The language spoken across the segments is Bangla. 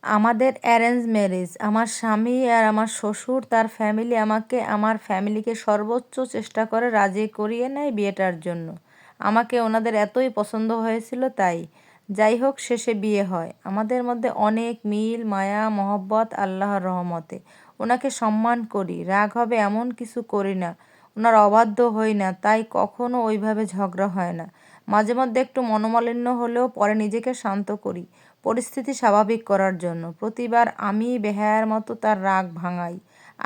আমাদের অ্যারেঞ্জ ম্যারেজ। আমার স্বামী আর আমার শ্বশুর তার ফ্যামিলি আমাকে আমার ফ্যামিলিকে সর্বোচ্চ চেষ্টা করে রাজি করিয়ে নেয় বিয়েটার জন্য। আমাকে ওনাদের এতই পছন্দ হয়েছিল তাই। যাই হোক শেষে বিয়ে হয়। আমাদের মধ্যে অনেক মিল মায়া মহব্বত আল্লাহর রহমতে। ওনাকে সম্মান করি, রাগ হবে এমন কিছু করি না, ওনার অবাধ্য হই না, তাই কখনো ওইভাবে ঝগড়া হয় না। মাঝে মধ্যে একটু মনোমালিন্য হলেও পরে নিজেকে শান্ত করি পরিস্থিতি স্বাভাবিক করার জন্য। প্রতিবার আমি বেহায়ার মতো তার রাগ ভাঙাই,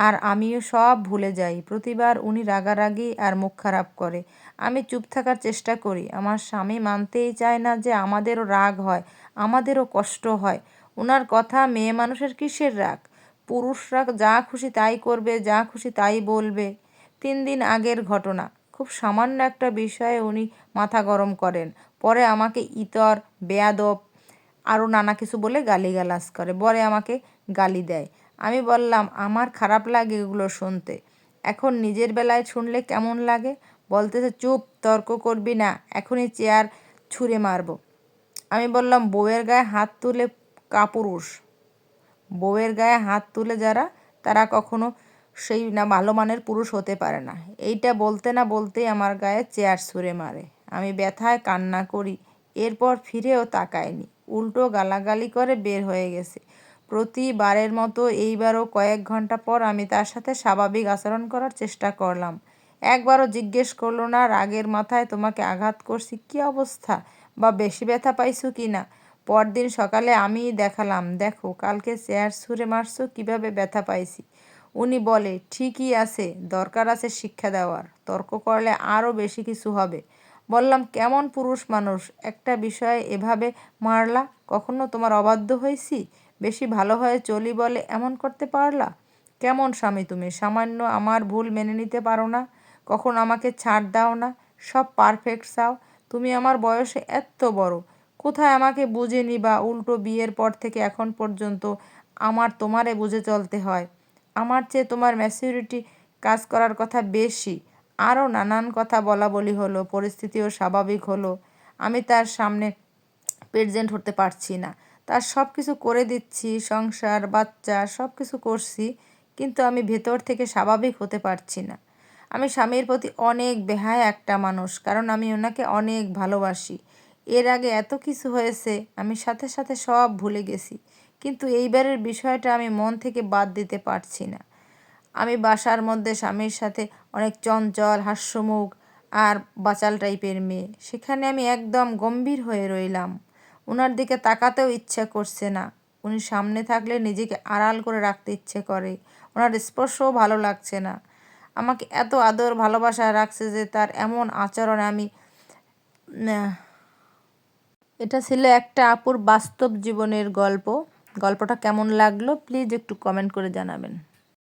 আর আমিও সব ভুলে যাই। প্রতিবার উনি রাগারাগি আর মুখ খারাপ করে, আমি চুপ থাকার চেষ্টা করি। আমার স্বামী মানতেই চায় না যে আমাদেরও রাগ হয়, আমাদেরও কষ্ট হয়। ওনার কথা, মেয়ে মানুষের কিসের রাগ, পুরুষরা যা খুশি তাই করবে, যা খুশি তাই বলবে। 3 দিন আগের ঘটনা, খুব সামান্য একটা বিষয়ে উনি মাথা গরম করেন, পরে আমাকে ইতর, বেয়াদব আরও নানা কিছু বলে গালিগালাজ করে, পরে আমাকে গালি দেয়। আমি বললাম আমার খারাপ লাগে এগুলো শুনতে, এখন নিজের বেলায় শুনলে কেমন লাগে। বলতেছে চুপ, তর্ক করবি না, এখনই চেয়ার ছুঁড়ে মারবো। আমি বললাম বউয়ের গায়ে হাত তুলে কাপুরুষ, বউয়ের গায়ে হাত তুলে যারা, তারা কখনো সেই না ভালো মানের পুরুষ হতে পারে না। এইটা বলতে না বলতেই আমার গায়ে চেয়ার ছুঁড়ে মারে। আমি ব্যথায় কান্না করি, এরপর ফিরেও তাকায়নি, উল্টো গালাগালি করে বের হয়ে গেছে। প্রতিবারের মতো এইবারও কয়েক ঘন্টা পর আমি তার সাথে স্বাভাবিক আচরণ করার চেষ্টা করলাম। একবারও জিজ্ঞেস করলো না রাগের মাথায় তোমাকে আঘাত করছি কী অবস্থা, বা বেশি ব্যথা পাইছো কি না। পরদিন সকালে আমিই দেখালাম, দেখো কালকে চেয়ার ছুঁড়ে মারছো, কীভাবে ব্যথা পাইছি। উনি বলে ঠিকই আছে, দরকার আছে শিক্ষা দেওয়ার, তর্ক করলে আরও বেশি কিছু হবে। বললাম কেমন পুরুষ মানুষ, একটা বিষয়ে এভাবে মারলা, কখনো তোমার অবাধ্য হয়েছি, বেশি ভালো হয়ে চলি বলে এমন করতে পারলা। কেমন স্বামী তুমি, সামান্য আমার ভুল মেনে নিতে পারো না, কখনো আমাকে ছাড় দাও না, সব পারফেক্ট চাও। তুমি আমার বয়সে এত বড়, কোথায় আমাকে বুঝে নিবা, উল্টো বিয়ের পর থেকে এখন পর্যন্ত আমার তোমারে বুঝে চলতে হয়। আমার চেয়ে তোমার ম্যাচুরিটি কাজ করার কথা বেশি। আরও নানান কথা বলা বলি হলো, পরিস্থিতিও স্বাভাবিক হলো। আমি তার সামনে প্রেজেন্ট হতে পারছি না, তার সব কিছু করে দিচ্ছি, সংসার বাচ্চা সব কিছু করছি, কিন্তু আমি ভেতর থেকে স্বাভাবিক হতে পারছি না। আমি স্বামীর প্রতি অনেক বেহায়া একটা মানুষ, কারণ আমি ওনাকে অনেক ভালোবাসি। এর আগে এত কিছু হয়েছে, আমি সাথে সাথে সব ভুলে গেছি, কিন্তু এইবারের বিষয়টা আমি মন থেকে বাদ দিতে পারছি না। আমি বাসার মধ্যে স্বামীর সাথে অনেক চঞ্চল, হাস্যমুখ আর বাচাল টাইপের মেয়ে, সেখানে আমি একদম গম্ভীর হয়ে রইলাম। ওনার দিকে তাকাতেও ইচ্ছা করছে না, উনি সামনে থাকলে নিজেকে আড়াল করে রাখতে ইচ্ছে করে। ওনার স্পর্শও ভালো লাগছে না। আমাকে এত আদর ভালোবাসা রাখছে যে তার এমন আচরণে আমি এটা ছিল একটা আপুর বাস্তব জীবনের গল্প। গল্পটা কেমন লাগলো প্লিজ একটু কমেন্ট করে জানাবেন।